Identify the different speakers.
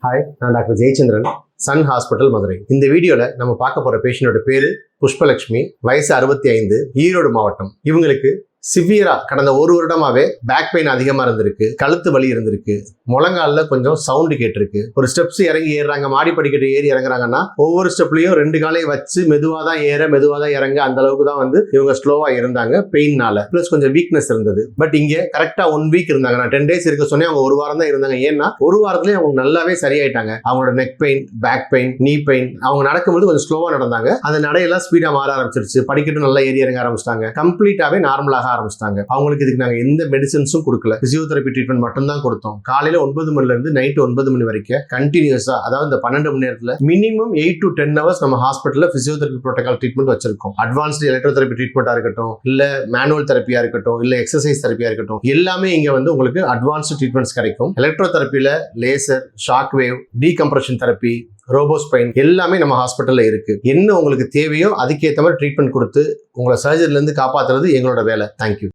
Speaker 1: Hi, நான் doctor Jayachandran, Sun Hospital Madurai. இந்த வீடியோவில் நம்ம பார்க்க போகிற பேஷண்டோட பேர் புஷ்பலட்சுமி, வயசு 65, ஈரோடு மாவட்டம். இவங்களுக்கு சிவியரா கடந்த ஒரு வருடமாவே பேக் பெயின் அதிகமா இருந்திருக்கு, கழுத்து வலி இருந்திருக்கு, முழங்கால கொஞ்சம் சவுண்டு கேட்டிருக்கு. ஒரு ஸ்டெப்ஸ் இறங்கி ஏறுறாங்க, மாடி படிக்கட்டு ஏறி இறங்குறாங்கன்னா ஒவ்வொரு ஸ்டெப்லையும் 2 காலையும் வச்சு மெதுவாக தான் ஏற மெதுவாக தான் இறங்க, அந்த அளவுக்கு தான் இவங்க ஸ்லோவா இருந்தாங்க பெயின்னால. பிளஸ் கொஞ்சம் வீக்னஸ் இருந்தது. பட் இங்க கரெக்டா 1 வீக் இருந்தாங்க. நான் 10 days இருக்க சொன்னேன், அவங்க 1 வாரம் தான் இருந்தாங்க. ஏன்னா 1 வாரத்துலயே அவங்க நல்லாவே சரியாயிட்டாங்க. அவங்களோட நெக் பெயின், பேக் பெயின், நீ பெயின், அவங்க நடக்கும்போது கொஞ்சம் ஸ்லோவா நடந்தாங்க. அந்த நடையெல்லாம் ஸ்பீடா மாற ஆரம்பிச்சிருச்சு. படிக்கட்டும் நல்லா ஏறி இறங்க ஆரம்பிச்சிட்டாங்க. கம்ப்ளீட்டாவே நார்மலாக ஆரம்பிச்சிட்டாங்க. அவங்களுக்கு இதுக்கு நாங்க எந்த மெடிசன்ஸும் கொடுக்கல, பிசியோதெரபி ட்ரீட்மெண்ட் மட்டும் தான் கொடுத்தோம். காலையில 9 மணில இருந்து நைட் 9 மணி வரைக்கும் கண்டினியூஸா, அதாவது இந்த 12 மணி நேரத்துல மினிமம் 8 to 10 hours நம்ம ஹாஸ்பிட்டல்ல பிசியோதெரபி புரோட்டோகால் ட்ரீட்மெண்ட் வச்சிருக்கோம். அட்வான்ஸ்டு எலக்ட்ரோதெரபி ட்ரீட்மெண்டா இருக்கட்டும், இல்ல மேனுவல் தெரப்பியா இருக்கட்டும், இல்ல எக்ஸசைஸ் தெரப்பியா இருக்கட்டும், எல்லாமே இங்க உங்களுக்கு அட்வான்ஸ்டு ட்ரீட்மெண்ட்ஸ் கிடைக்கும். எலக்ட்ரோதெரப்பில laser, shock wave, decompression therapy, robospine எல்லாமே நம்ம ஹாஸ்பிட்டல்ல இருக்கு. என்ன உங்களுக்கு தேவையோ அதுக்கேற்ற மாதிரி ட்ரீட்மெண்ட் கொடுத்து உங்களை சர்ஜரில இருந்து காப்பாத்துறது எங்களோட வேலை. தேங்க்யூ.